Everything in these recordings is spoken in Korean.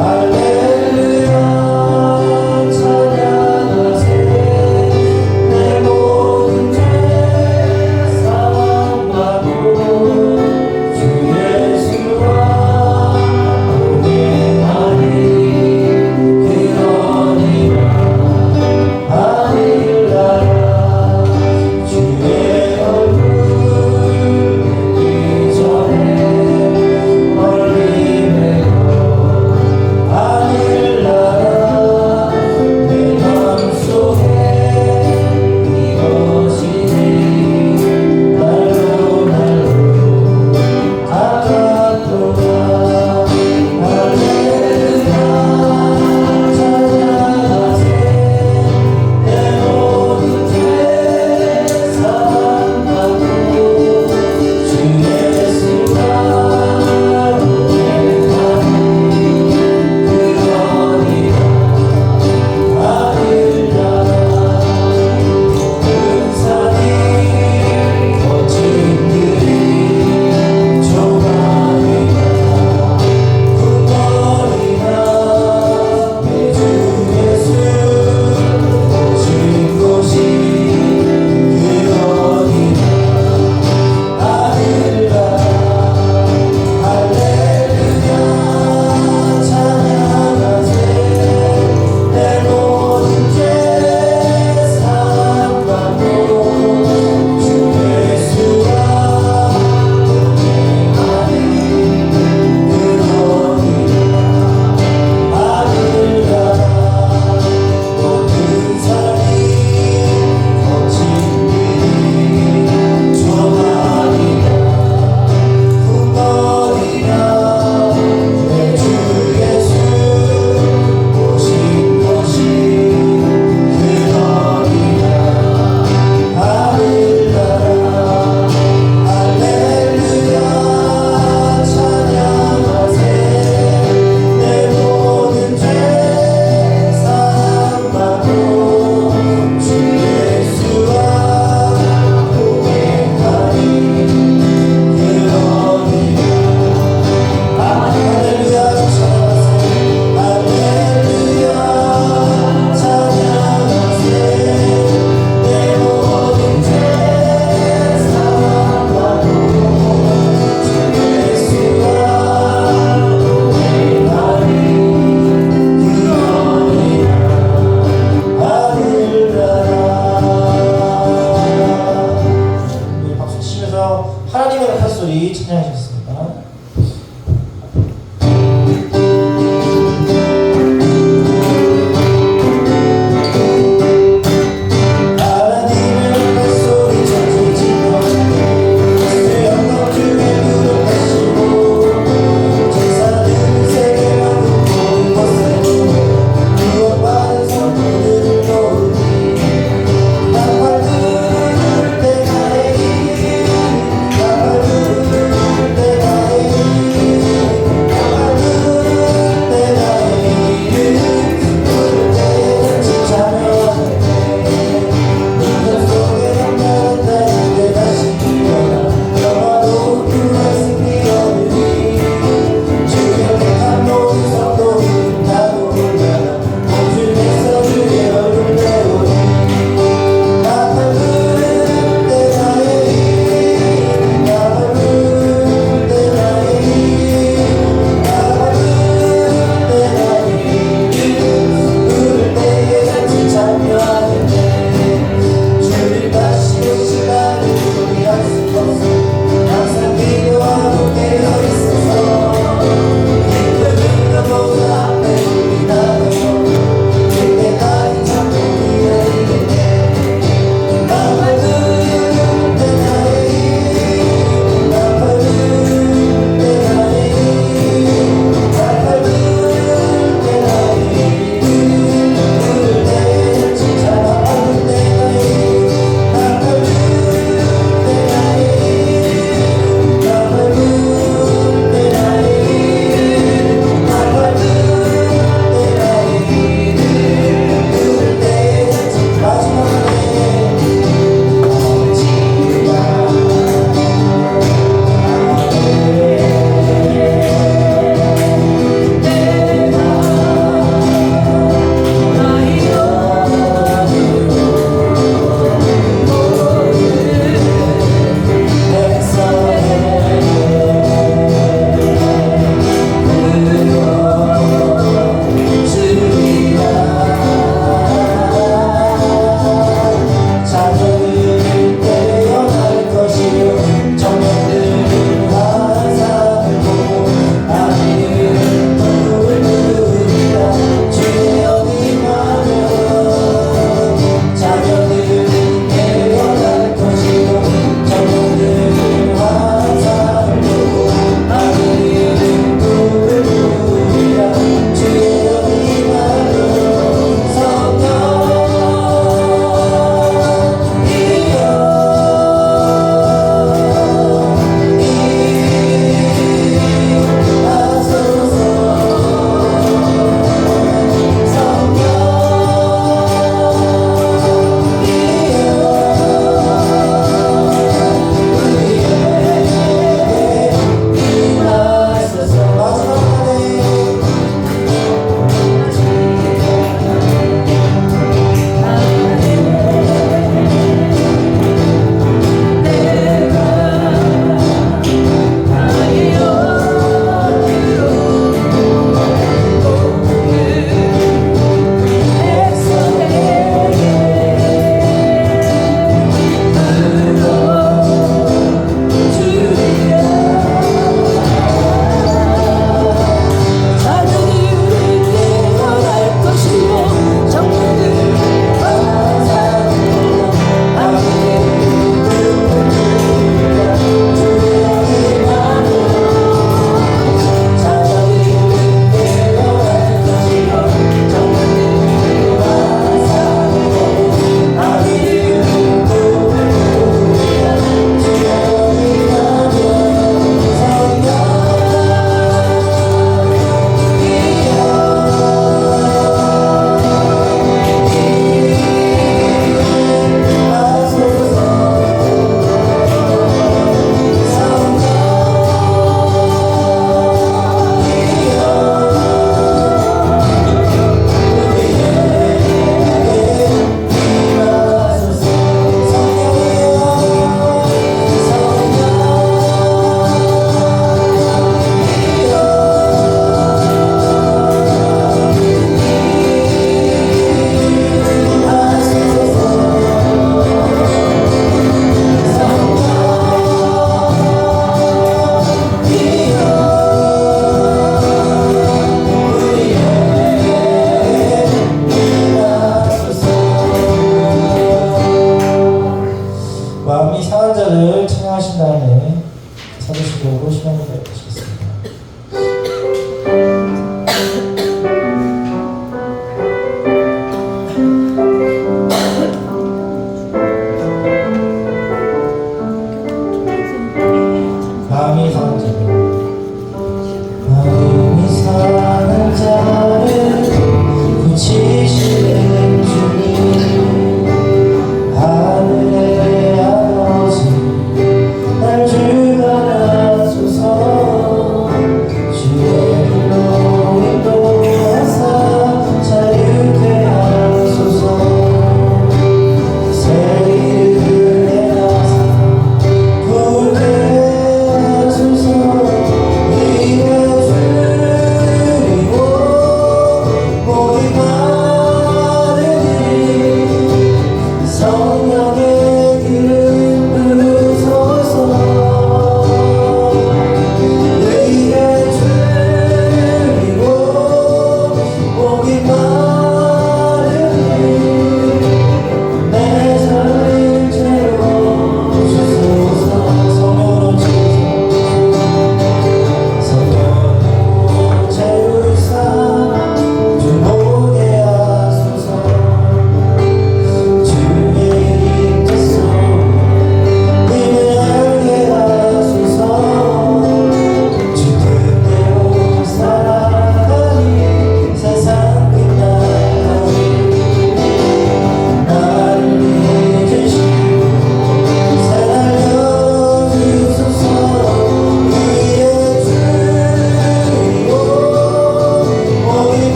할렐루야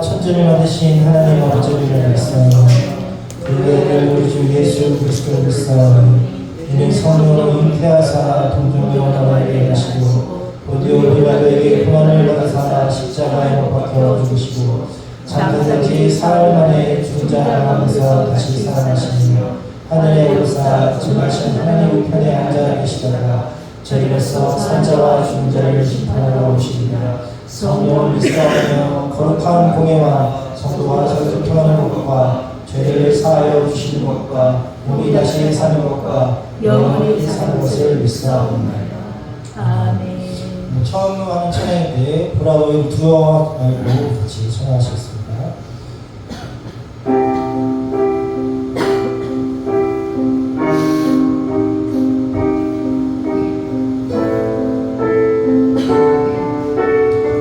천지를 만드신 하나님 아버지를 믿사오니 그의 우리 주 예수 그리스도를 믿사오니 이는 성령으로 잉태하사 동정녀 나라에게 하시고 곧이어 우리에게 고난을 받으사 십자가에 못 박혀 죽으시고 잠깐까지 사흘 만에 죽은 자 가운데서 다시 살아나시며 하늘에 오르사 전하신 하나님 우편에 앉아 계시다가 저희로서 산자와 죽은 자를 심판하러 오시리라. 성령을 믿사오며 거룩한 공예와 성도와 교통하는 것과 죄를 사하여 주시는 것과 몸이 다시 사는 것과 영원히 사는 것을 믿사옵나이다. 아멘. 처음 하는 찬양인데 보라보이 두어 말고 같이 찬양하시겠습니다.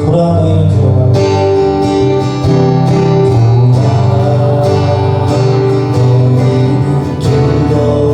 보라 너희는 두어가 Oh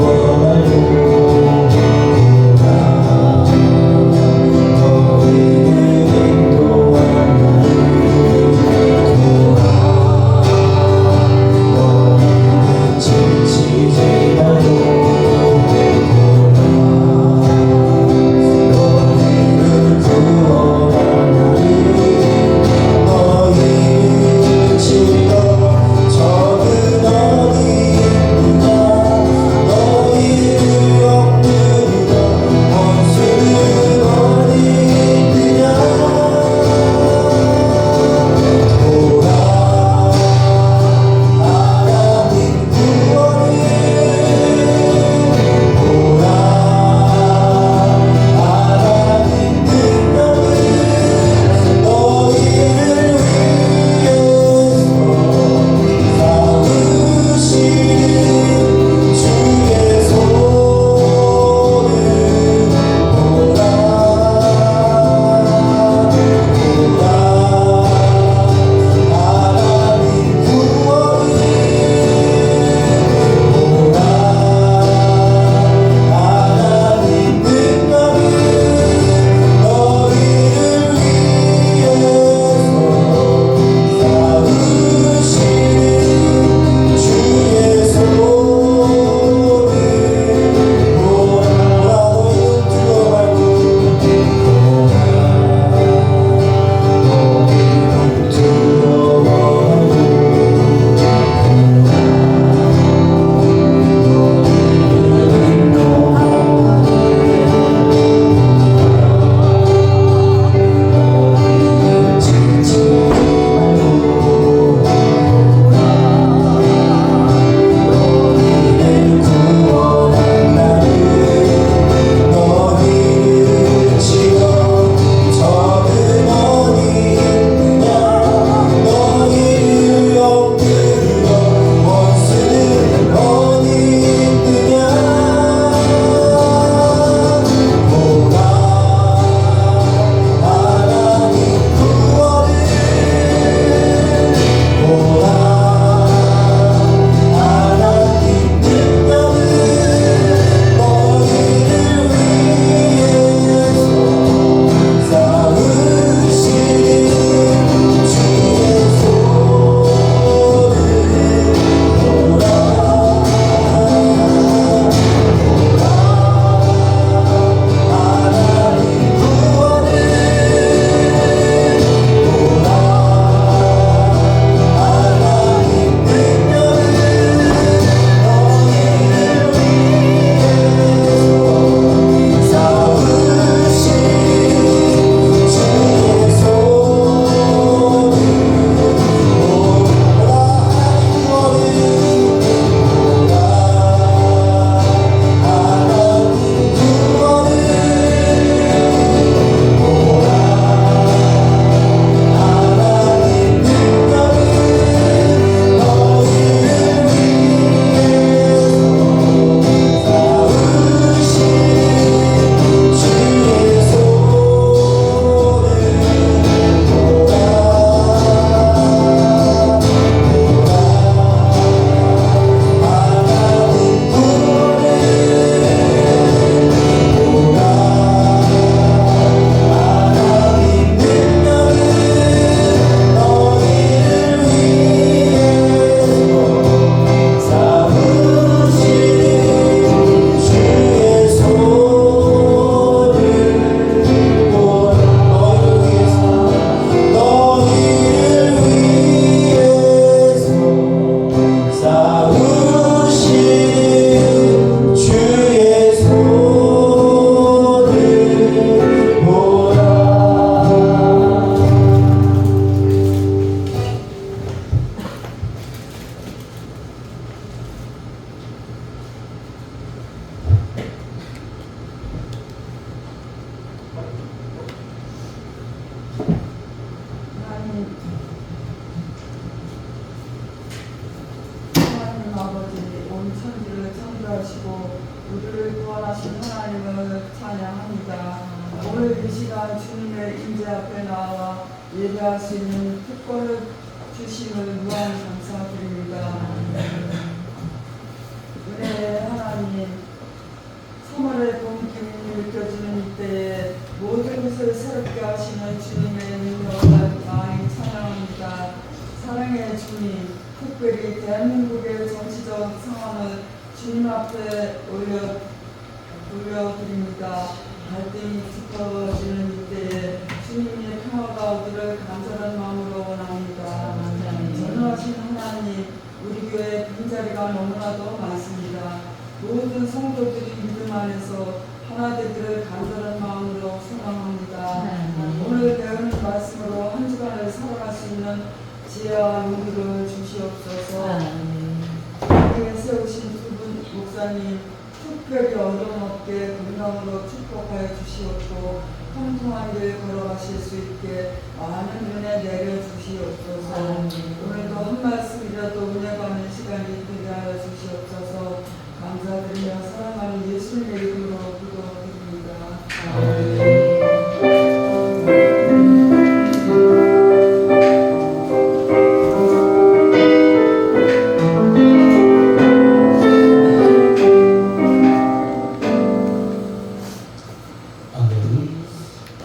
우리를 구원하신 하나님을 찬양합니다. 오늘 이 시간 주님의 임재 앞에 나와 예배할 수 있는 특권을 주심을 무한 감사드립니다. 은혜의 하나님, 3월의 봄 기운이 느껴지는 이때에 모든 것을 새롭게 하시는 주님의 능력을 많이 찬양합니다. 사랑의 주님, 특별히 대한민국의 정치적 상황을 주님 앞에 올려드립니다. 갈등이 짙어지는 이때에 주님의 평화가 오기를 간절한 마음으로 원합니다. 전능하신 하나님, 우리 교회 빈자리가 너무나도 많습니다. 모든 성도들이 믿음 안에서 하나 되기를 간절한 마음으로 소망합니다. 오늘 배우는 말씀으로 한 주간을 살아갈 수 있는 지혜와 용기를 주시옵소서. 하나님의 세우신 두 분 목사님 특별히 어려움 없게 건강으로 축복하여 주시옵고 통통한 길 걸어가실 수 있게 많은 은혜 내려주시옵소서. 오늘도 한 말씀이라도 은혜 받는 시간이 되게 하여 주시옵소서. 감사드리며 사랑하는 예수님의 이름으로 기도드립니다.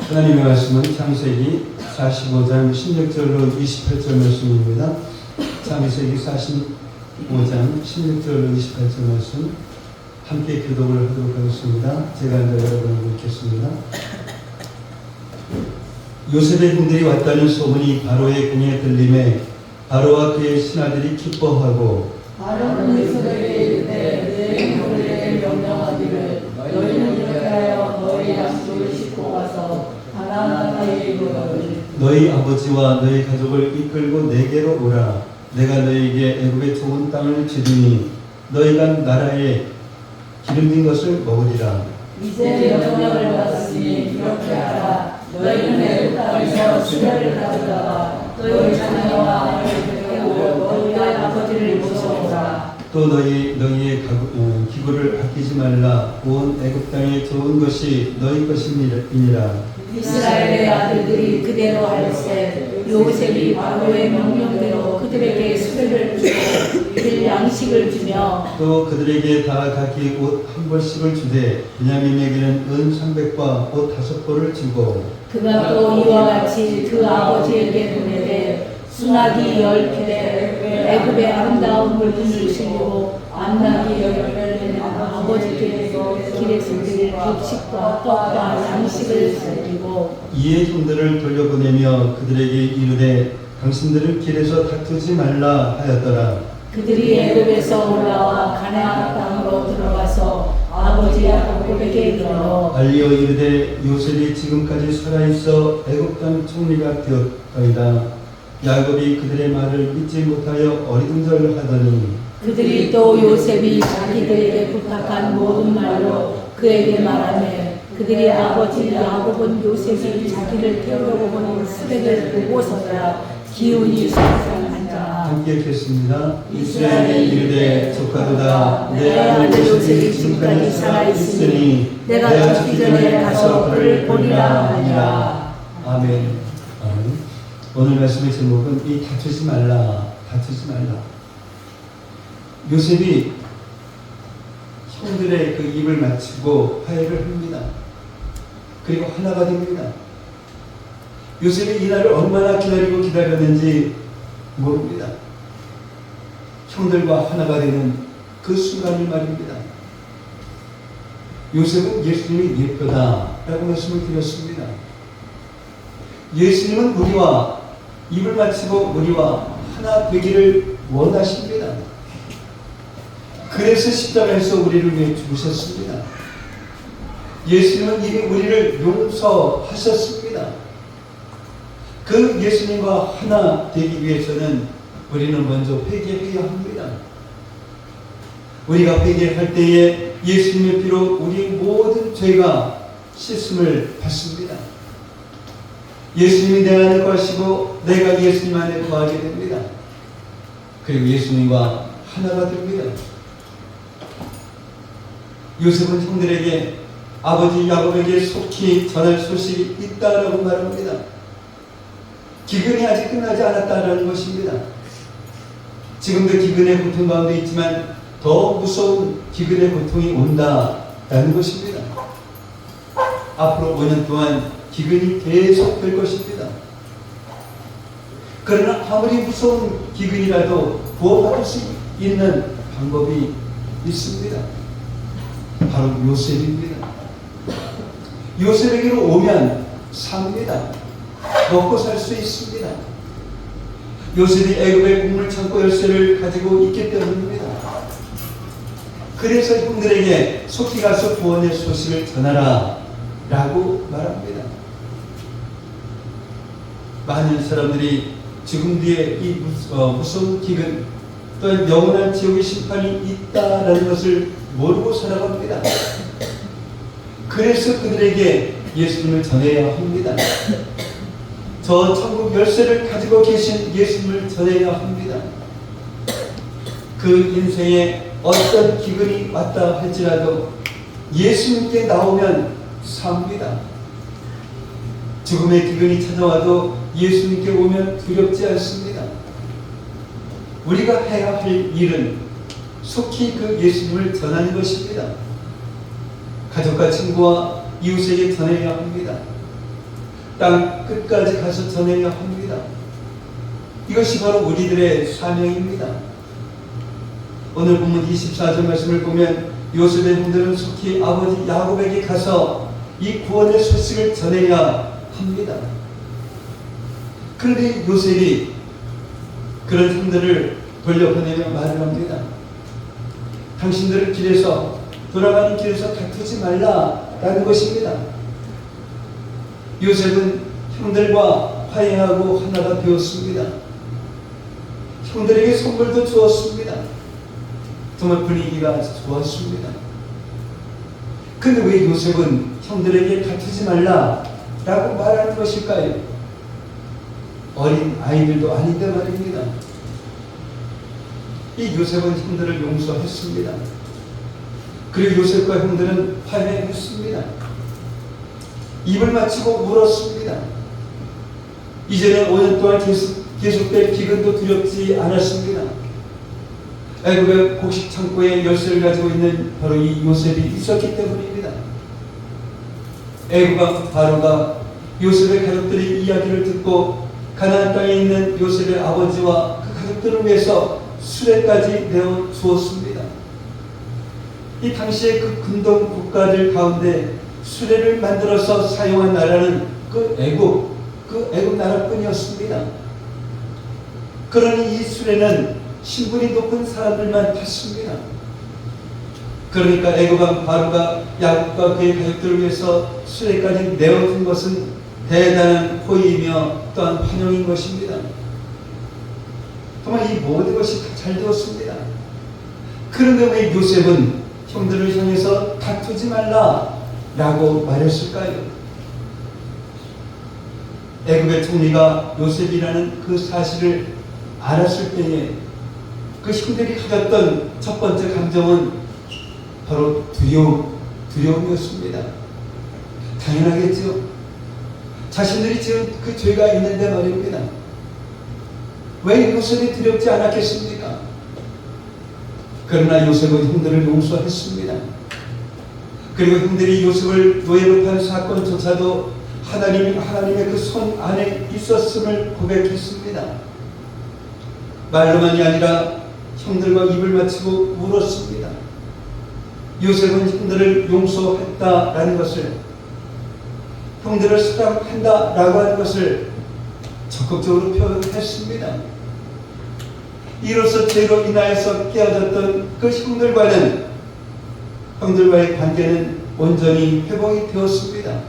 하나님의 말씀은 창세기 45장 16절로 28절 말씀입니다. 창세기 45장 16절로 28절 말씀 함께 교독을 하도록 하겠습니다. 제가 앉아 여러분을 읽겠습니다. 요셉의 형들이 왔다는 소문이 바로의 궁에 들림에 바로와 그의 신하들이 기뻐하고 바로는 요셉에게 이르되 내 형들에게 명령하기를 너희는 이렇게 하여 너희 양식을 싣고 가서 너희 아버지와 너희 가족을 이끌고 내게로 오라. 내가 너희에게 애굽의 좋은 땅을 주리니 너희가 나라에 기름진 것을 먹으리라. 이제 명령을 받았으니 이렇게 하라. 너희는 애굽 땅에서 수레를 가져다가 너희 자녀와 아내를 데리고 너희 아버지를 모셔오라. 또 너희의 기구를 아끼지 말라. 온 애굽 땅에 좋은 것이 너희 것이니라. 이스라엘의 아들들이 그대로 할세 요셉이 바로의 명령대로 그들에게 수레를 주고 그 양식을 주며 또 그들에게 다 각기 옷 한 벌씩을 주되 베냐민에게는 은 300과 옷 5벌을 주고 그가 또 이와 같이 그 아버지에게 보내되 수나기 10필에 애굽의 아름다운 물품을 실리고 암나기 10필에는 아버지께서 길에서 드릴 곡식과 떡과 양식을 드리고 이에 형들을 돌려보내며 그들에게 이르되 당신들을 길에서 다투지 말라 하였더라. 그들이 애굽에서 올라와 가나안 땅으로 들어가서 아버지 야곱에게 이르러 알리어 이르되 요셉이 지금까지 살아있어 애굽 땅 총리가 되었더이다. 야곱이 그들의 말을 믿지 못하여 어리둥절하더니 그들이 또 요셉이 자기들에게 부탁한 모든 말로 그에게 말하며 그들이 아버지 야곱은 요셉이 자기를 태우려고 보는 수레를 보고서야 기운이 솟아 앉아 함께 읽겠습니다. 이스라엘이 이르되 조카도다 내 아들 요셉이 지금까지 살아있으니 내가 죽기 전에 가서 그를 보리라 하니라. 아멘. 아멘. 오늘 말씀의 제목은 이 다투지 말라. 다투지 말라. 요셉이 형들의 그 입을 맞추고 화해를 합니다. 그리고 하나가 됩니다. 요셉이 이날을 얼마나 기다렸는지 모릅니다. 형들과 하나가 되는 그 순간이 말입니다. 요셉은 예수님이 네 뼈다라고 말씀을 드렸습니다. 예수님은 우리와 입을 맞추고 우리와 하나 되기를 원하십니다. 그래서 십자가에서 우리를 위해 죽으셨습니다. 예수님은 이미 우리를 용서하셨습니다. 그 예수님과 하나 되기 위해서는 우리는 먼저 회개해야 합니다. 우리가 회개할 때에 예수님의 피로 우리 모든 죄가 씻음을 받습니다. 예수님이 내 안에 거하시고 내가 예수님 안에 거하게 됩니다. 그리고 예수님과 하나가 됩니다. 요셉은 형들에게 아버지 야곱에게 속히 전할 소식이 있다라고 말합니다. 기근이 아직 끝나지 않았다라는 것입니다. 지금도 기근의 고통 가운데 있지만 더 무서운 기근의 고통이 온다라는 것입니다. 앞으로 5년 동안 기근이 계속될 것입니다. 그러나 아무리 무서운 기근이라도 구원받을 수 있는 방법이 있습니다. 바로 요셉입니다. 요셉에게로 오면 삽니다. 먹고 살 수 있습니다. 요셉이 애굽의 곡물 창고 열쇠를 가지고 있기 때문입니다. 그래서 형들에게 속히 가서 구원의 소식을 전하라 라고 말합니다. 많은 사람들이 죽음 뒤에 이 무서운 기근 또한 영원한 지옥의 심판이 있다라는 것을 모르고 살아갑니다. 그래서 그들에게 예수님을 전해야 합니다. 저 천국 열쇠를 가지고 계신 예수님을 전해야 합니다. 그 인생에 어떤 기근이 왔다 할지라도 예수님께 나오면 삽니다. 죽음의 기근이 찾아와도 예수님께 오면 두렵지 않습니다. 우리가 해야 할 일은 속히 그 예수님을 전하는 것입니다. 가족과 친구와 이웃에게 전해야 합니다. 땅 끝까지 가서 전해야 합니다. 이것이 바로 우리들의 사명입니다. 오늘 본문 24절 말씀을 보면 요셉의 형들은 속히 아버지 야곱에게 가서 이 구원의 소식을 전해야 합니다. 그런데 요셉이 그런 형들을 돌려보내며 말을 합니다. 당신들은 길에서 돌아가는 길에서 다투지 말라라는 것입니다. 요셉은 형들과 화해하고 하나가 되었습니다. 형들에게 선물도 주었습니다. 정말 분위기가 좋았습니다. 근데 왜 요셉은 형들에게 다투지 말라라고 말하는 것일까요? 어린 아이들도 아닌데 말입니다. 이 요셉은 형들을 용서했습니다. 그리고 요셉과 형들은 화해했습니다. 입을 맞추고 울었습니다. 이제는 5년 동안 계속될 기근도 두렵지 않았습니다. 애굽의 곡식 창고에 열쇠를 가지고 있는 바로 이 요셉이 있었기 때문입니다. 애굽 왕 바로가 요셉의 가족들의 이야기를 듣고 가나안 땅에 있는 요셉의 아버지와 그 가족들을 위해서 수레까지 내어 주었습니다. 이 당시에 그 근동 국가들 가운데 수레를 만들어서 사용한 나라는 그 애굽 나라뿐이었습니다. 그러니 이 수레는 신분이 높은 사람들만 탔습니다. 그러니까 애굽 왕 바로가 야곱과 그의 가족들을 위해서 수레까지 내어준 것은 대단한 호의이며 또한 환영인 것입니다. 정말 이 모든 것이 다 잘 되었습니다. 그런데 왜 요셉은 형들을 향해서 다투지 말라라고 말했을까요? 애굽의 총리가 요셉이라는 그 사실을 알았을 때에 그 형들이 가졌던 첫 번째 감정은 바로 두려움이었습니다. 당연하겠죠. 자신들이 지은 그 죄가 있는데 말입니다. 왜 요셉이 두렵지 않았겠습니까? 그러나 요셉은 형들을 용서했습니다. 그리고 형들이 요셉을 노예로 판 사건조차도 하나님의 그 손 안에 있었음을 고백했습니다. 말로만이 아니라 형들과 입을 맞추고 울었습니다. 요셉은 형들을 용서했다라는 것을, 형들을 사랑한다라고 하는 것을 적극적으로 표현했습니다. 이로써 죄로 인하여서 깨어졌던 그 형들과의 관계는 온전히 회복이 되었습니다.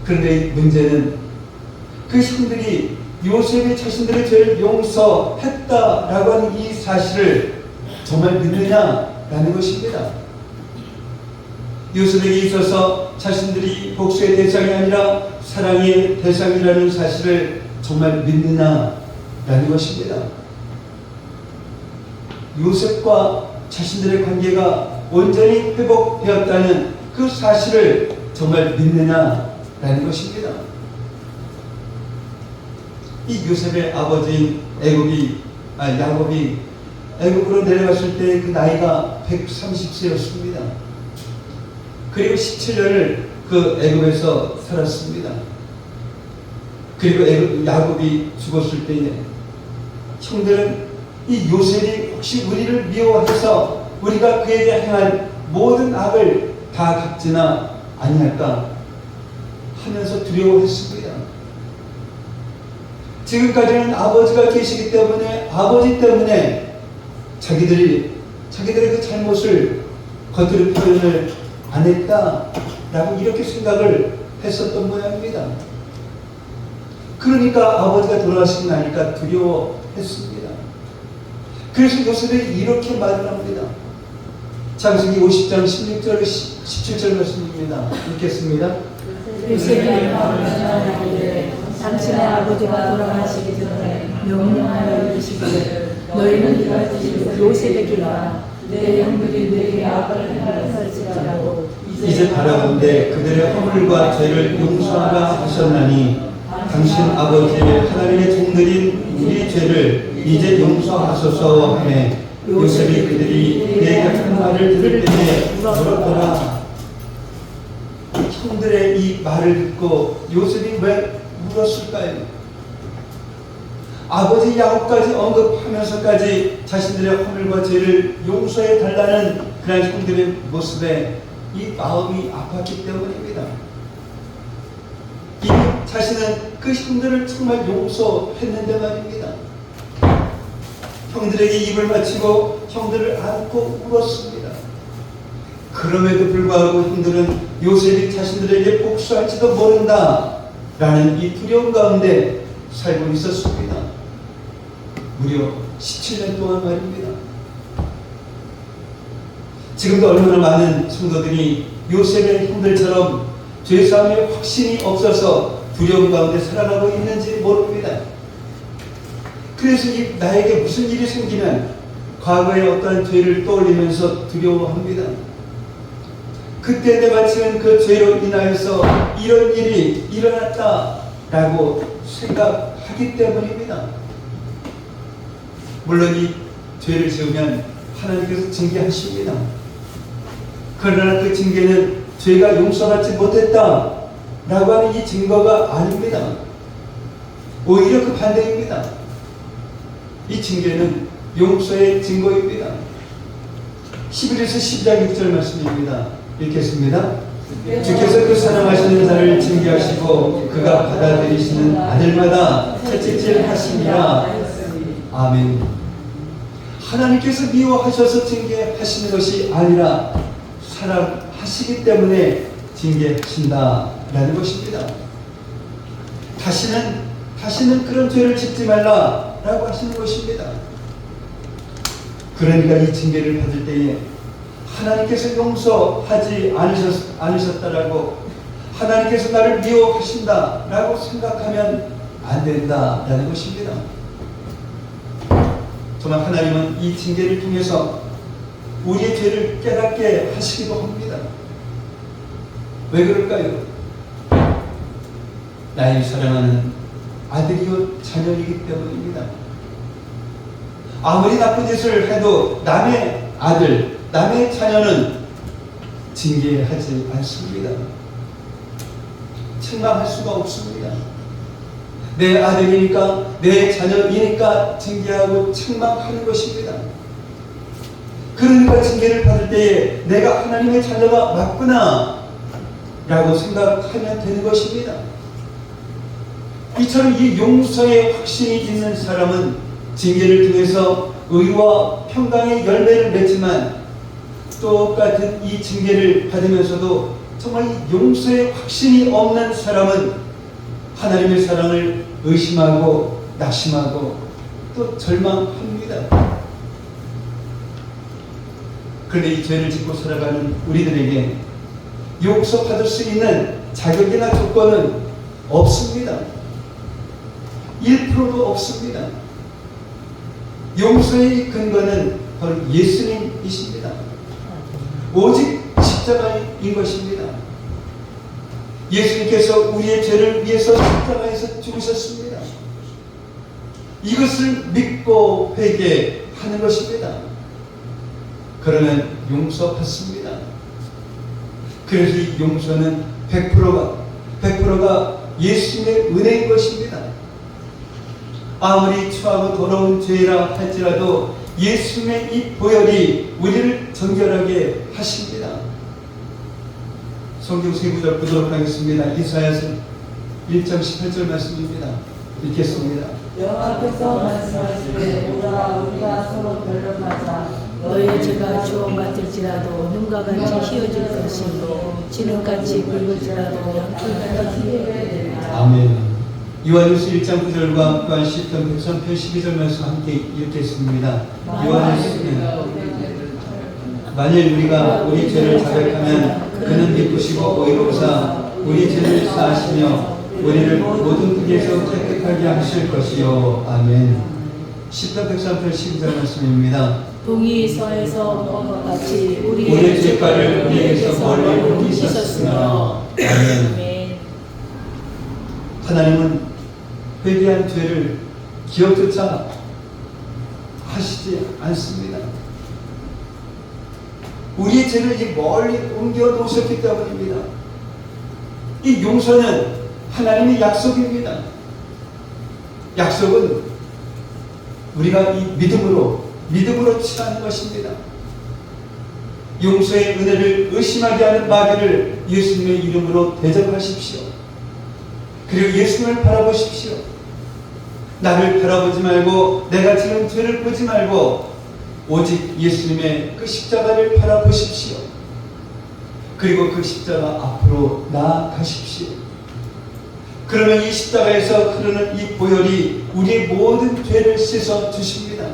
그런데 문제는 그 형들이 요셉이 자신들의 죄를 용서했다라고 하는 이 사실을 정말 믿느냐라는 것입니다. 요셉에게 있어서 자신들이 복수의 대상이 아니라 사랑의 대상이라는 사실을 정말 믿느냐라는 것입니다. 요셉과 자신들의 관계가 온전히 회복되었다는 그 사실을 정말 믿느냐라는 것입니다. 이 요셉의 아버지인 야곱이 애굽으로 내려갔을 때 그 나이가 130세였습니다. 그리고 17년을 그 애굽에서 살았습니다. 그리고 야곱이 죽었을 때에 형들은 이 요셉이 혹시 우리를 미워해서 우리가 그에게 행한 모든 악을 다 갚지나 아니할까 하면서 두려워했습니다. 지금까지는 아버지가 계시기 때문에 아버지 때문에 자기들의 그 잘못을 겉으로 표현을 안 했다라고 이렇게 생각을 했었던 모양입니다. 그러니까 아버지가 돌아가시고 나니까 두려워했습니다. 그래서 요셉이 이렇게 말을 합니다. 창세기 50장 16절 17절 말씀입니다. 읽겠습니다. 요셉이 나이에 당신의 아버지가 돌아가시기 전에 명령하여 이르시기를 너희는 이같이 요셉에게 가라. 내 형들이 내게 악을 행할지라도 이제 바라본데 그들의 허물과 죄를 용서하라 하셨나니 당신 아버지의 하나님의 종들인 우리 죄를 이제 용서하소서 하매 요셉이 그들이 내게 한 말을 들을 때에 울었더라. 형들의 이 말을 듣고 요셉이 왜 울었을까요? 아버지 야곱까지 언급하면서까지 자신들의 허물과 죄를 용서해 달라는 그런 형들의 모습에 이 마음이 아팠기 때문입니다. 이 자신은 그 형들을 정말 용서했는데 말입니다. 형들에게 입을 맞추고 형들을 안고 울었습니다. 그럼에도 불구하고 형들은 요셉이 자신들에게 복수할지도 모른다 라는 이 두려움 가운데 살고 있었습니다. 무려 17년 동안 말입니다. 지금도 얼마나 많은 성도들이 요셉의 형들처럼 죄사함의 확신이 없어서 두려움 가운데 살아가고 있는지 모릅니다. 그래서 나에게 무슨 일이 생기면 과거의 어떠한 죄를 떠올리면서 두려워합니다. 그때 내가 지은 그 죄로 인하여서 이런 일이 일어났다라고 생각하기 때문입니다. 물론 이 죄를 지으면 하나님께서 징계하십니다. 그러나 그 징계는 죄가 용서받지 못했다라고 하는 이 증거가 아닙니다. 오히려 그 반대입니다. 이 징계는 용서의 증거입니다. 11에서 12장 6절 말씀입니다. 읽겠습니다. 주께서 그 사랑하시는 자를 징계하시고 그가 받아들이시는 아들마다 채찍질 하시니라. 아멘. 하나님께서 미워하셔서 징계하시는 것이 아니라 사랑하시기 때문에 징계하신다라는 것입니다. 다시는 그런 죄를 짓지 말라라고 하시는 것입니다. 그러니까 이 징계를 받을 때에 하나님께서 용서하지 않으셨다라고 하나님께서 나를 미워하신다라고 생각하면 안 된다라는 것입니다. 정말 하나님은 이 징계를 통해서 우리의 죄를 깨닫게 하시기도 합니다. 왜 그럴까요? 나의 사랑하는 아들이요 자녀이기 때문입니다. 아무리 나쁜 짓을 해도 남의 아들, 남의 자녀는 징계하지 않습니다. 책망할 수가 없습니다. 내 아들이니까, 내 자녀이니까 징계하고 책망하는 것입니다. 그러니까 징계를 받을 때에 내가 하나님의 자녀가 맞구나 라고 생각하면 되는 것입니다. 이처럼 이 용서의 확신이 있는 사람은 징계를 통해서 의와 평강의 열매를 맺지만 똑같은 이 징계를 받으면서도 정말 이 용서의 확신이 없는 사람은 하나님의 사랑을 의심하고 낙심하고 또 절망합니다. 그런데 이 죄를 짓고 살아가는 우리들에게 용서받을 수 있는 자격이나 조건은 없습니다. 1%도 없습니다. 용서의 근거는 바로 예수님이십니다. 오직 십자가인 것입니다. 예수님께서 우리의 죄를 위해서 십자가에서 죽으셨습니다. 이것을 믿고 회개하는 것입니다. 그러면 용서받습니다. 그래서 이 용서는 100%가 예수님의 은혜인 것입니다. 아무리 추하고 더러운 죄라 할지라도 예수님의 이 보혈이 우리를 정결하게 하십니다. 성경 세 구절 보도록 하겠습니다. 이사야서 1장 18절 말씀입니다. 읽겠습니다. 여호와께서 말씀하시되 오라 우리가 서로 변론하자. 너의 죄가 주홍 같을지라도 눈과 같이 희어질 것이고 진흙같이 붉을지라도 양털같이 희어되리라. 아멘. 요한일서 1장 9절과 요한 10장 103편 12절 말씀 함께 읽겠습니다. 요한일서는 만일 우리가 우리 죄를 자백하면 그는 기쁘시고 의로우사 우리 죄를 사하시며 우리를 모든 불의에서 깨끗하게 하실 것이요. 아멘. 10장 103편 12절 말씀입니다. 동이 서에서 먹은 것 같이 우리의 죄가를 우리에게서 멀리 옮기셨으며. 아멘. 하나님은 회개한 죄를 기억조차 하시지 않습니다. 우리의 죄를 이 멀리 옮겨 놓으셨기 때문입니다. 이 용서는 하나님의 약속입니다. 약속은 우리가 이 믿음으로 취하는 것입니다. 용서의 은혜를 의심하게 하는 마귀를 예수님의 이름으로 대적하십시오. 그리고 예수님을 바라보십시오. 나를 바라보지 말고 내가 지은 죄를 보지 말고 오직 예수님의 그 십자가를 바라보십시오. 그리고 그 십자가 앞으로 나아가십시오. 그러면 이 십자가에서 흐르는 이 보혈이 우리의 모든 죄를 씻어 주십니다.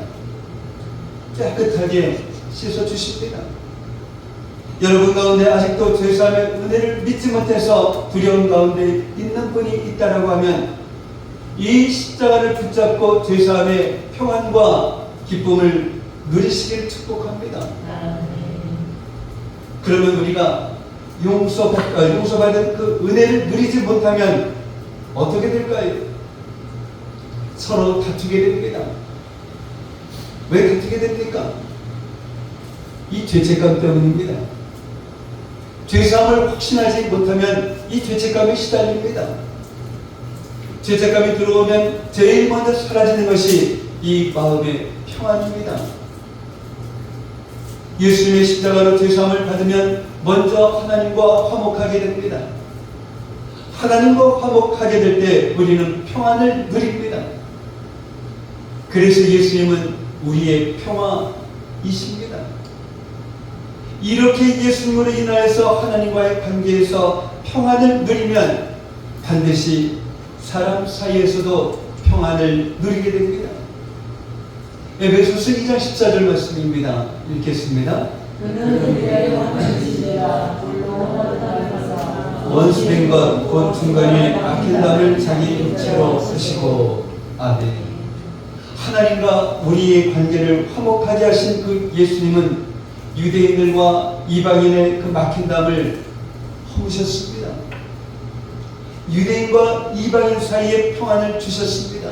깨끗하게 씻어 주십니다. 여러분 가운데 아직도 죄사함의 은혜를 믿지 못해서 두려움 가운데 있는 분이 있다라고 하면 이 십자가를 붙잡고 죄사함의 평안과 기쁨을 누리시길 축복합니다. 그러면 우리가 용서받은 그 은혜를 누리지 못하면 어떻게 될까요? 서로 다투게 됩니다. 왜 다투게 됩니까? 이 죄책감 때문입니다. 죄사함을 확신하지 못하면 이 죄책감에 시달립니다. 죄책감이 들어오면 제일 먼저 사라지는 것이 이 마음의 평안입니다. 예수님의 십자가로 죄사함을 받으면 먼저 하나님과 화목하게 됩니다. 하나님과 화목하게 될 때 우리는 평안을 누립니다. 그래서 예수님은 우리의 평화이십니다. 이렇게 예수님으로 인하여서 하나님과의 관계에서 평안을 누리면 반드시 사람 사이에서도 평안을 누리게 됩니다. 에베소서 2장 14절 말씀입니다. 읽겠습니다. 원수된 것 곧 중간에 막힌 담을 자기 육체로 쓰시고. 아멘. 하나님과 우리의 관계를 화목하게 하신 그 예수님은 유대인들과 이방인의 그 막힌 담을 허무셨습니다. 유대인과 이방인 사이에 평안을 주셨습니다.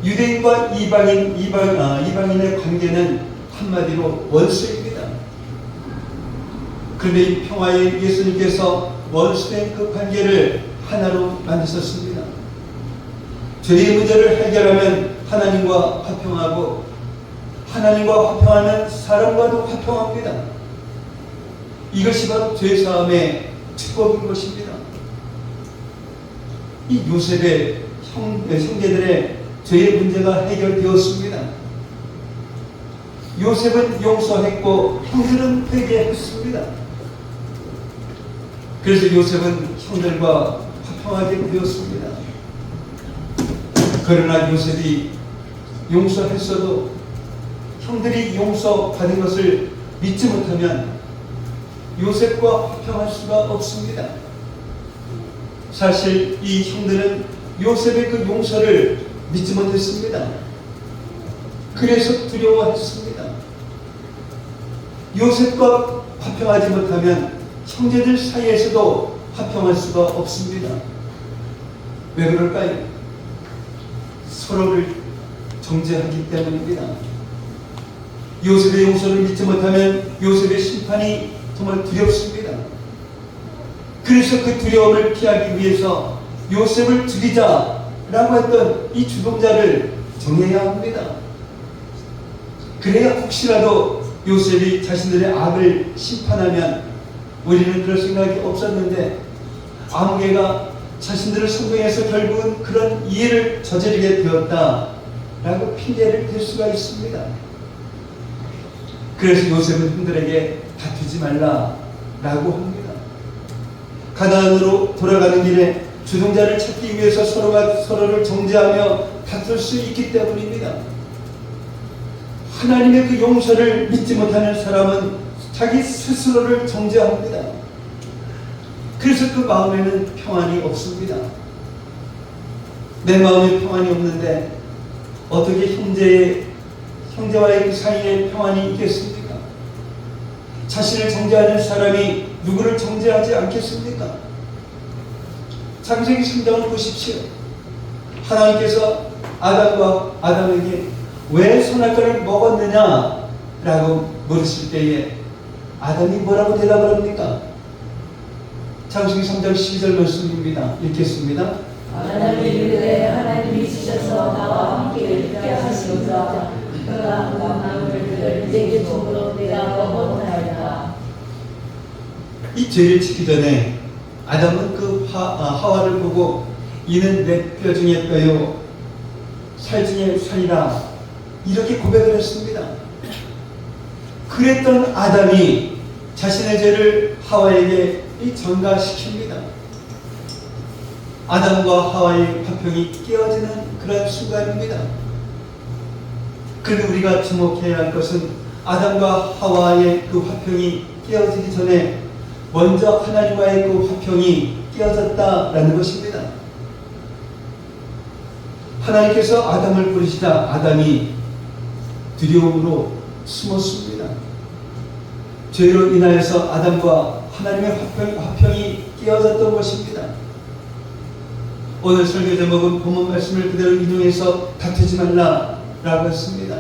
유대인과 이방인의 관계는 한마디로 원수입니다. 그런데 이 평화의 예수님께서 원수된 그 관계를 하나로 만드셨습니다. 죄의 문제를 해결하면 하나님과 화평하고 하나님과 화평하면 사람과도 화평합니다. 이것이 바로 죄사함의 축복인 것입니다. 이 요셉의 형제들의 죄의 문제가 해결되었습니다. 요셉은 용서했고 형들은 회개했습니다. 그래서 요셉은 형들과 화평하게 되었습니다. 그러나 요셉이 용서했어도 형들이 용서받은 것을 믿지 못하면 요셉과 화평할 수가 없습니다. 사실 이 형들은 요셉의 그 용서를 믿지 못했습니다. 그래서 두려워했습니다. 요셉과 화평하지 못하면 형제들 사이에서도 화평할 수가 없습니다. 왜 그럴까요? 서로를 정죄하기 때문입니다. 요셉의 용서를 믿지 못하면 요셉의 심판이 정말 두렵습니다. 그래서 그 두려움을 피하기 위해서 요셉을 죽이자라고 했던 이 주동자를 정해야 합니다. 그래야 혹시라도 요셉이 자신들의 악을 심판하면, 우리는 그럴 생각이 없었는데 아무개가 자신들을 선동해서 결국은 그런 이해를 저지르게 되었다라고 핑계를 댈 수가 있습니다. 그래서 요셉은 형들에게 다투지 말라라고 합니다. 가나안으로 돌아가는 길에 주동자를 찾기 위해서 서로가 서로를 정죄하며 다툴 수 있기 때문입니다. 하나님의 그 용서를 믿지 못하는 사람은 자기 스스로를 정죄합니다. 그래서 그 마음에는 평안이 없습니다. 내 마음에 평안이 없는데 어떻게 형제와의 그 사이에 평안이 있겠습니까? 자신을 정죄하는 사람이 누구를 정죄하지 않겠습니까? 창세기 3장을 보십시오. 하나님께서 아담에게 왜 선악과를 먹었느냐라고 물으실 때에 아담이 뭐라고 대답을 합니까? 창세기 3장 12절 말씀입니다. 읽겠습니다. 아담이 이르되 하나님이 주셔서 나와 함께 있게 하시니까 그가 그 나무를 내게 주므로 내가 먹었나이다. 이 죄를 짓기 전에 아담은 그 하와를 보고 이는 내 뼈 중에 뼈요 살 중에 살이라 이렇게 고백을 했습니다. 그랬던 아담이 자신의 죄를 하와에게 전가시킵니다. 아담과 하와의 화평이 깨어지는 그런 순간입니다. 그런데 우리가 주목해야 할 것은 아담과 하와의 그 화평이 깨어지기 전에 먼저 하나님과의 그 화평이 깨어졌다라는 것입니다. 하나님께서 아담을 부르시자 아담이 두려움으로 숨었습니다. 죄로 인하여서 아담과 하나님의 화평이 깨어졌던 것입니다. 오늘 설교 제목은 본문 말씀을 그대로 인용해서 다투지 말라라고 했습니다.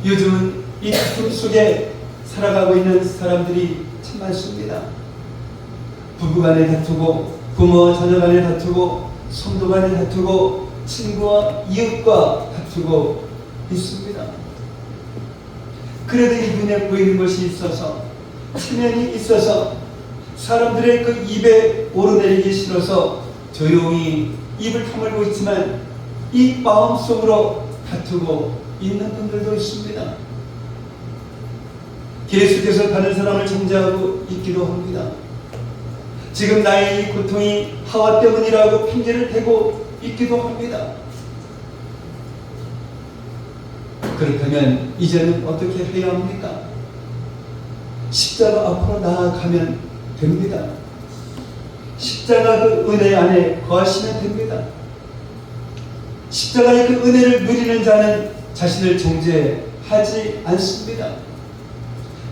요즘은 이 다툼 속에 살아가고 있는 사람들이 참 많습니다. 부부간에 다투고, 부모와 자녀 간에 다투고, 성도 간에 다투고, 친구와 이웃과 다투고 있습니다. 그래도 이 눈에 보이는 것이 있어서, 체면이 있어서, 사람들의 그 입에 오르내리기 싫어서 조용히 입을 다물고 있지만 이 마음속으로 다투고 있는 분들도 있습니다. 계속해서 다른 사람을 정죄하고 있기도 합니다. 지금 나의 이 고통이 하와 때문이라고 핑계를 대고 있기도 합니다. 그렇다면 이제는 어떻게 해야 합니까? 십자가 앞으로 나아가면 됩니다. 십자가 그 은혜 안에 거하시면 됩니다. 십자가의 그 은혜를 누리는 자는 자신을 정죄하지 않습니다.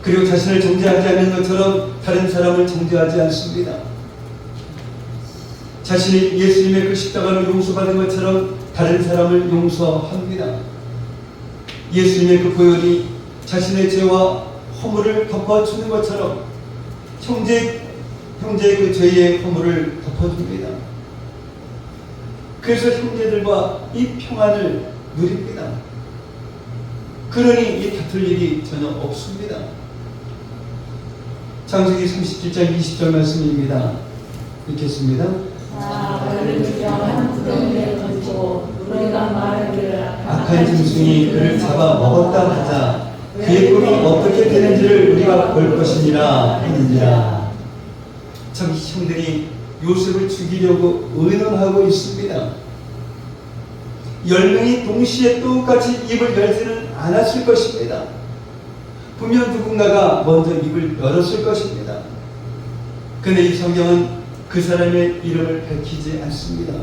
그리고 자신을 정죄하지 않는 것처럼 다른 사람을 정죄하지 않습니다. 자신이 예수님의 그 십자가로 용서받은 것처럼 다른 사람을 용서합니다. 예수님의 그 보혈이 자신의 죄와 허물을 덮어주는 것처럼 형제의 그 죄의 허물을 덮어줍니다. 그래서 형제들과 이 평안을 누립니다. 그러니 이 다툴 일이 전혀 없습니다. 창세기 37장 20절 말씀입니다. 읽겠습니다. 그를 주여 한 구덩이에 던지고 우리가 말하기를 악한 짐승이 그를 잡아 먹었다 하자 그의 꼴이 어떻게 되는지를 우리가 볼 것이니라 했느니라. 참 형들이 요셉을 죽이려고 의논하고 있습니다. 10명이 동시에 똑같이 입을 열지는 않았을 것입니다. 분명 누군가가 먼저 입을 열었을 것입니다. 그런데 이 성경은 그 사람의 이름을 밝히지 않습니다.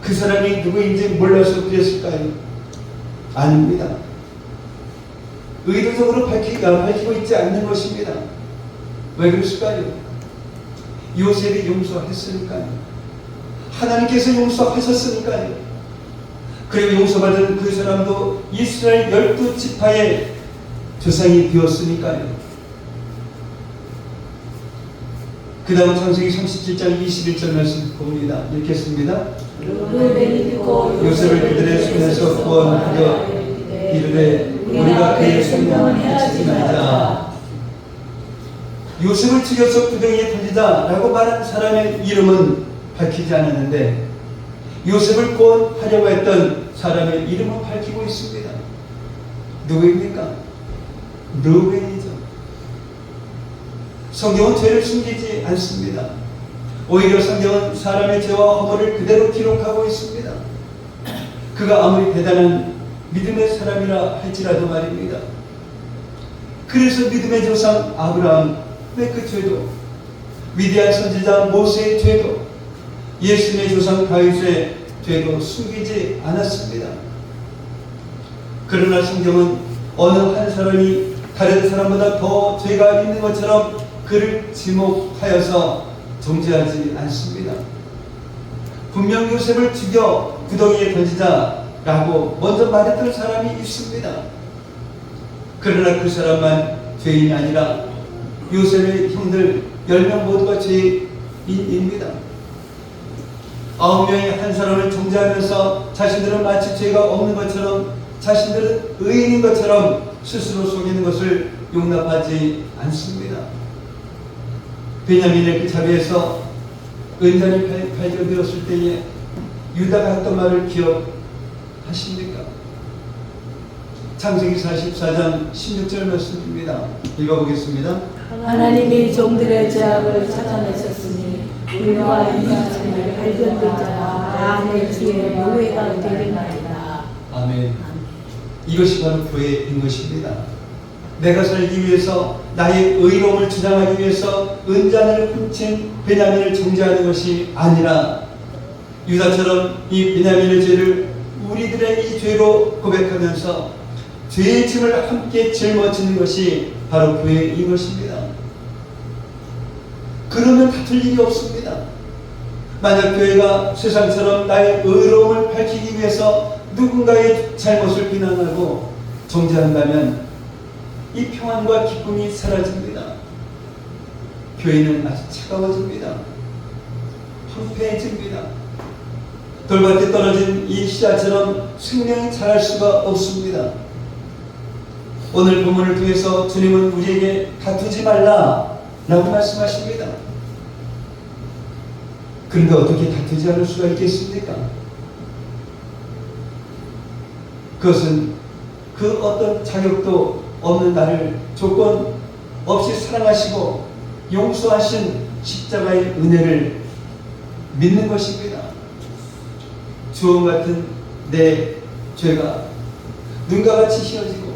그 사람이 누구인지 몰라서 그랬을까요? 아닙니다. 의도적으로 밝히고 있지 않는 것입니다. 왜 그랬을까요? 요셉이 용서했으니까요. 하나님께서 용서하셨으니까요. 그리고 용서받은 그 사람도 이스라엘 12지파의 조상이 되었으니까요. 그 다음 창세기 37장 21절 말씀 봅니다. 읽겠습니다. 요셉을 그들의 손에서 구원하여 이르되 우리가 그의 생명을 해치지 말자. 요셉을 죽여서 구덩이에 던지자라고 말한 사람의 이름은 밝히지 않았는데 요셉을 구원하려고 했던 사람의 이름은 밝히고 있습니다. 누구입니까? 르우벤이죠. 성경은 죄를 숨기지 않습니다. 오히려 성경은 사람의 죄와 허물을 그대로 기록하고 있습니다. 그가 아무리 대단한 믿음의 사람이라 할지라도 말입니다. 그래서 믿음의 조상 아브라함의 그 죄도, 위대한 선지자 모세의 죄도, 예수님의 조상 다윗의 죄도 숨기지 않았습니다. 그러나 성경은 어느 한 사람이 다른 사람보다 더 죄가 있는 것처럼 그를 지목하여서 정죄하지 않습니다. 분명 요셉을 죽여 구덩이에 던지자라고 먼저 말했던 사람이 있습니다. 그러나 그 사람만 죄인이 아니라 요셉의 형들 10명 모두가 죄인입니다. 9명이 한 사람을 정죄하면서 자신들은 마치 죄가 없는 것처럼, 자신들은 의인인 것처럼 스스로 속이는 것을 용납하지 않습니다. 베냐민의 그 자리에서 은잔이 발견되었을 때에 유다가 했던 말을 기억하십니까? 창세기 44장 16절 말씀입니다. 읽어보겠습니다. 하나님이 종들의 죄악을 찾아내셨으니 우리와 인간을 발견된 자가 내 주의 노예가 되리나이다. 아멘. 이것이 바로 교회인 것입니다. 내가 살기 위해서, 나의 의로움을 주장하기 위해서 은잔을 훔친 베냐민을 정죄하는 것이 아니라 유다처럼 이 베냐민의 죄를 우리들의 이 죄로 고백하면서 죄의 짐을 함께 짊어지는 것이 바로 교회인 것입니다. 그러면 다툴 일이 없습니다. 만약 교회가 세상처럼 나의 의로움을 밝히기 위해서 누군가의 잘못을 비난하고 정죄한다면 이 평안과 기쁨이 사라집니다. 교회는 아주 차가워집니다. 황폐해집니다. 돌밭에 떨어진 이 씨앗처럼 생명이 자랄 수가 없습니다. 오늘 본문을 통해서 주님은 우리에게 다투지 말라 라고 말씀하십니다. 그런데 어떻게 다투지 않을 수가 있겠습니까? 그것은 그 어떤 자격도 없는 나를 조건 없이 사랑하시고 용서하신 십자가의 은혜를 믿는 것입니다. 주홍 같은 내 죄가 눈과 같이 휘어지고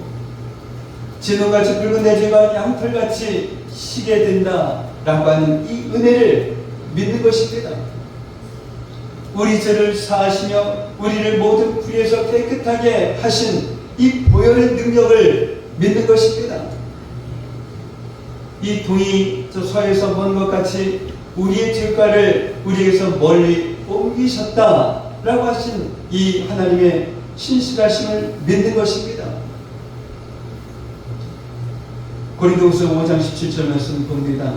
진홍같이 붉은 내 죄가 양털같이 시게 된다라고 하는 이 은혜를 믿는 것입니다. 우리 죄를 사하시며 우리를 모든 불의에서 깨끗하게 하신 이 보혈의 능력을 믿는 것입니다. 이 동이 저 서에서 먼 것 같이 우리의 죄가를 우리에게서 멀리 옮기셨다라고 하신 이 하나님의 신실하심을 믿는 것입니다. 고린도후서 5장 17절 말씀 봅니다.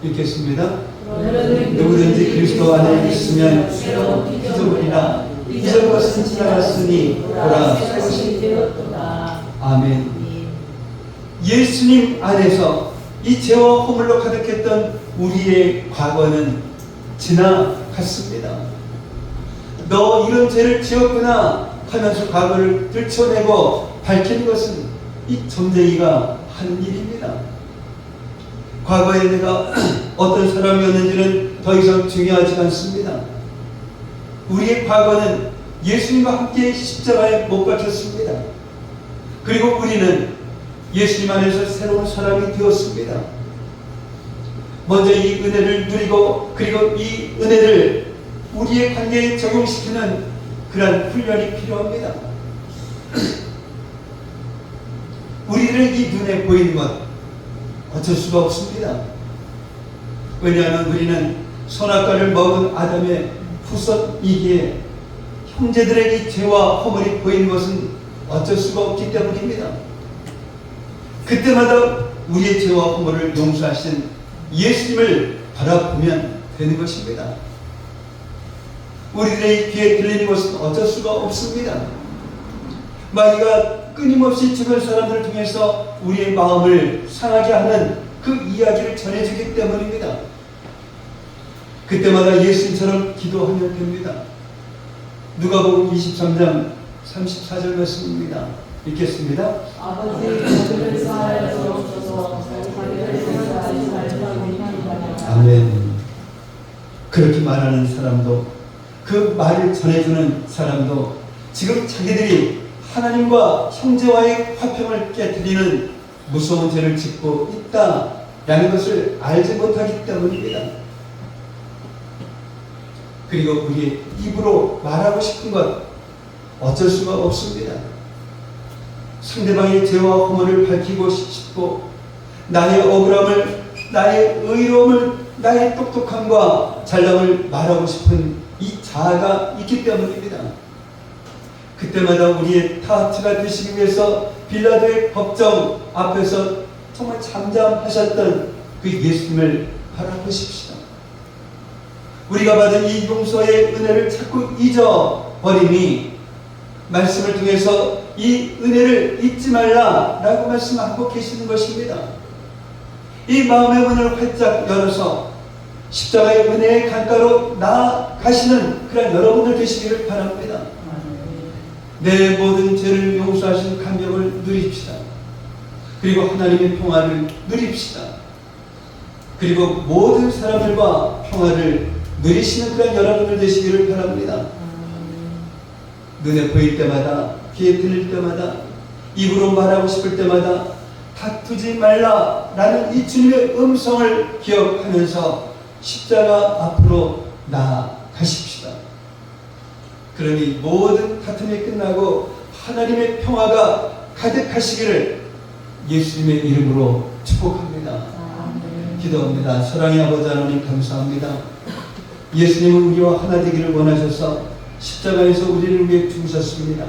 읽겠습니다. 누구든지 그리스도 안에 있으면 새로운 피조물이라 이전 것은 지나갔으니 보라 새것이 되었도다. 아멘. 예수님 안에서 이 죄와 허물로 가득했던 우리의 과거는 지나갔습니다. 너 이런 죄를 지었구나 하면서 과거를 들춰내고 밝히는 것은 이 점쟁이가 하는 일입니다. 과거에 내가 어떤 사람이었는지는 더 이상 중요하지 않습니다. 우리의 과거는 예수님과 함께 십자가에 못 박혔습니다. 그리고 우리는 예수님 안에서 새로운 사람이 되었습니다. 먼저 이 은혜를 누리고 그리고 이 은혜를 우리의 관계에 적용시키는 그런 훈련이 필요합니다. 우리를 이 눈에 보이는 것 어쩔 수가 없습니다. 왜냐하면 우리는 선악과를 먹은 아담의 후손이기에 형제들에게 죄와 허물이 보이는 것은 어쩔 수가 없기 때문입니다. 그때마다 우리의 죄와 허물을 용서하신 예수님을 바라보면 되는 것입니다. 우리들의 귀에 들리는 것은 어쩔 수가 없습니다. 마귀가 끊임없이 주변 사람들을 통해서 우리의 마음을 상하게 하는 그 이야기를 전해주기 때문입니다. 그때마다 예수님처럼 기도하면 됩니다. 누가복음 23장 34절 말씀입니다. 읽겠습니다. 아버지, 저를 사하여 주옵소서. 자기를 생각하시나이다. 아멘. 그렇게 말하는 사람도, 그 말을 전해주는 사람도 지금 자기들이 하나님과 형제와의 화평을 깨뜨리는 무서운 죄를 짓고 있다라는 것을 알지 못하기 때문입니다. 그리고 우리의 입으로 말하고 싶은 것 어쩔 수가 없습니다. 상대방의 죄와 허물을 밝히고 싶고, 나의 억울함을, 나의 의로움을, 나의 똑똑함과 잘남을 말하고 싶은 이 자아가 있기 때문입니다. 그때마다 우리의 타치가 되시기 위해서 빌라도의 법정 앞에서 정말 잠잠하셨던 그 예수님을 바라보십시오. 우리가 받은 이 용서의 은혜를 자꾸 잊어버리니 말씀을 통해서 이 은혜를 잊지 말라라고 말씀하고 계시는 것입니다. 이 마음의 문을 활짝 열어서 십자가의 은혜의 강가로 나아가시는 그런 여러분들 되시기를 바랍니다. 내 모든 죄를 용서하신 감격을 누립시다. 그리고 하나님의 평화를 누립시다. 그리고 모든 사람들과 평화를 누리시는 그런 여러분들 되시기를 바랍니다. 눈에 보일 때마다, 귀에 들릴 때마다, 입으로 말하고 싶을 때마다 다투지 말라라는 이 주님의 음성을 기억하면서 십자가 앞으로 나아가십시다. 그러니 모든 다툼이 끝나고 하나님의 평화가 가득하시기를 예수님의 이름으로 축복합니다. 기도합니다. 사랑의 아버지 하나님 감사합니다. 예수님은 우리와 하나 되기를 원하셔서 십자가에서 우리를 위해 죽으셨습니다.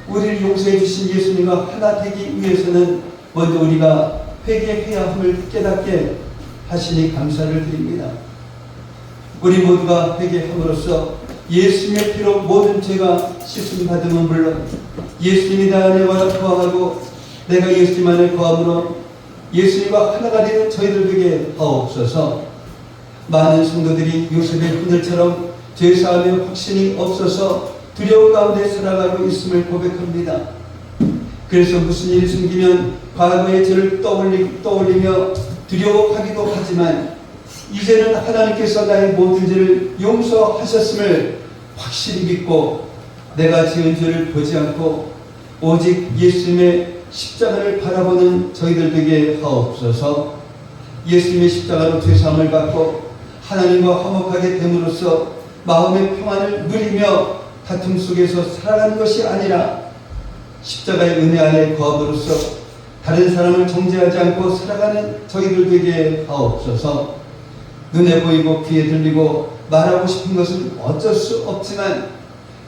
우리를 용서해 주신 예수님과 하나 되기 위해서는 먼저 우리가 회개해야 함을 깨닫게 하시니 감사를 드립니다. 우리 모두가 회개함으로써 예수님의 피로 모든 죄가 씻음 받음은 물론 예수님이 나 안에 와서 거하고 내가 예수님 안에 거함으로 예수님과 하나가 되는 저희들에게 하옵소서. 많은 성도들이 요셉의 흔들처럼 죄사함의 확신이 없어서 두려움 가운데 살아가고 있음을 고백합니다. 그래서 무슨 일이 생기면 과거의 죄를 떠올리며 두려워하기도 하지만 이제는 하나님께서 나의 모든 죄를 용서하셨음을 확실히 믿고 내가 지은 죄를 보지 않고 오직 예수님의 십자가를 바라보는 저희들 되게 하옵소서. 예수님의 십자가로 죄사함을 받고 하나님과 화목하게 됨으로써 마음의 평안을 누리며 다툼 속에서 살아가는 것이 아니라 십자가의 은혜 안에 거함으로써 다른 사람을 정죄하지 않고 살아가는 저희들 되게 하옵소서. 눈에 보이고 귀에 들리고 말하고 싶은 것은 어쩔 수 없지만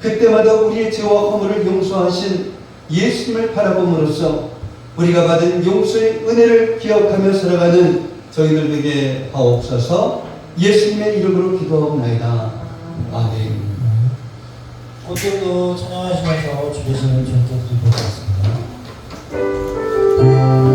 그때마다 우리의 죄와 허물을 용서하신 예수님을 바라봄으로써 우리가 받은 용서의 은혜를 기억하며 살아가는 저희들 되게 하옵소서. 예수님의 이름으로 기도하옵나이다. 아멘. 꽃들도 찬양하시면서 주례신을 전해 드리도록 하겠습니다. 주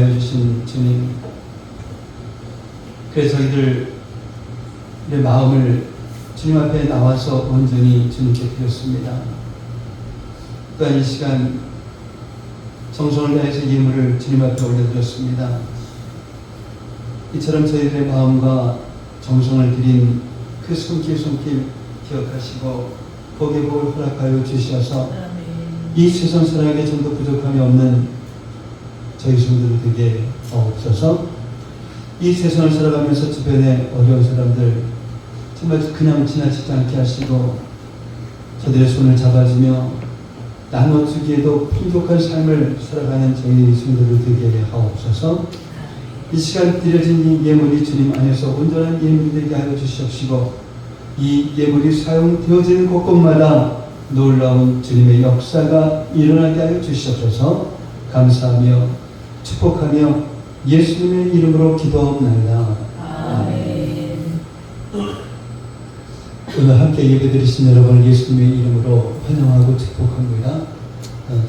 하여 주신 주님, 그래서 저희들의 마음을 주님 앞에 나와서 온전히 주님께 드렸습니다. 또한 이 시간 정성을 다해서 예물을 주님 앞에 올려드렸습니다. 이처럼 저희들의 마음과 정성을 드린 그 손길 기억하시고 거기에 복을 허락하여 주시어서 이 세상 사람에게 좀 더 부족함이 없는 저희 성도들 되게 없어서 이 세상을 살아가면서 주변에 어려운 사람들 정말 그냥 지나치지 않게 하시고 저들의 손을 잡아주며 나눠주기에도 풍족한 삶을 살아가는 저희 성도들 되게 하옵소서. 이 시간 드려진 이 예물이 주님 안에서 온전한 예물이 되게 하여 주시옵시고 이 예물이 사용되어지는 곳곳마다 놀라운 주님의 역사가 일어나게 하여 주시옵소서. 감사하며 축복하며 예수님의 이름으로 기도하옵나이다. 아멘. 오늘 함께 예배드리신 여러분을 예수님의 이름으로 환영하고 축복합니다.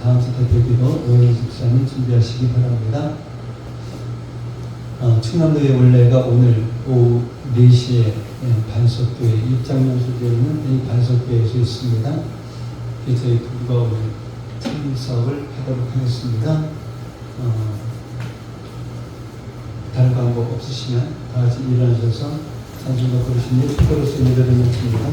다음 주 대표기도 오영희 집사님 준비하시기 바랍니다. 충남도의 원래가 오늘 오후 4시에 반석교회 입장연수되어 있는 이 반석교회에서 있습니다. 저희 부부가 오늘 찬양 사업을 하도록 하겠습니다. 다른 방법 없으시면 다 같이 일어나셔서 찬송가 부르신 일 특별로서 예배를 마칩니다.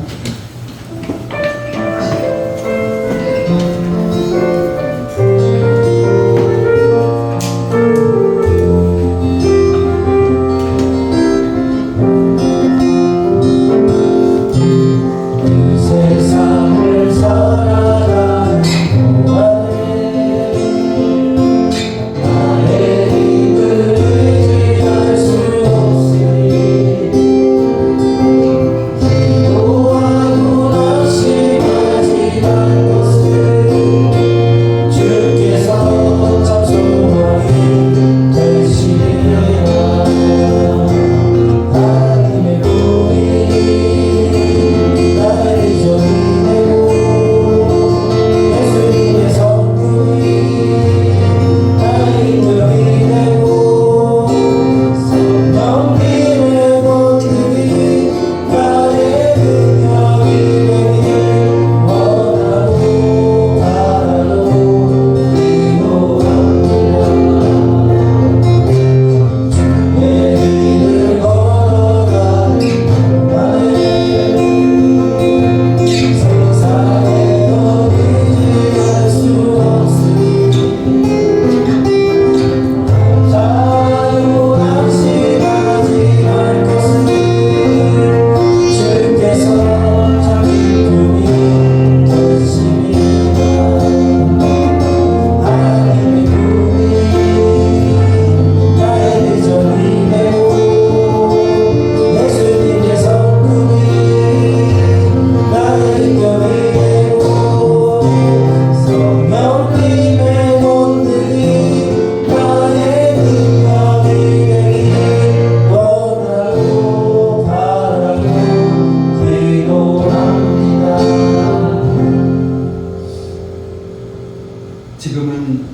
지금은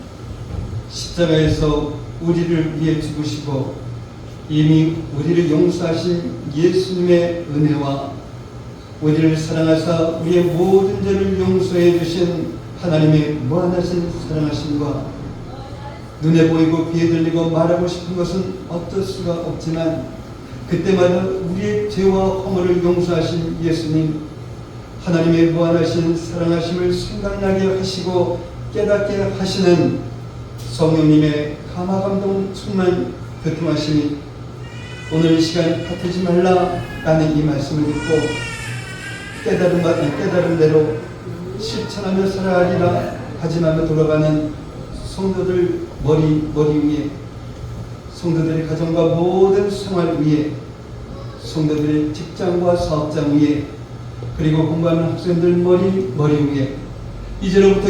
십자가에서 우리를 위해 죽으시고 이미 우리를 용서하신 예수님의 은혜와 우리를 사랑하사 우리의 모든 죄를 용서해 주신 하나님의 무한하신 사랑하심과 눈에 보이고 귀에 들리고 말하고 싶은 것은 어쩔 수가 없지만 그때마다 우리의 죄와 허물을 용서하신 예수님, 하나님의 무한하신 사랑하심을 생각나게 하시고 깨닫게 하시는 성령님의 감화감동 충만 교통하심이 오늘 이 시간 핫하지 말라라는 이 말씀을 듣고 깨달은 대로 실천하며 살아가리라 하지마며 돌아가는 성도들 머리 위에, 성도들의 가정과 모든 생활 위에, 성도들의 직장과 사업장 위에, 그리고 공부하는 학생들 머리 위에 이제로부터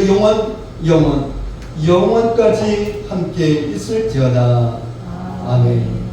영원까지 함께 있을지어다. 아멘.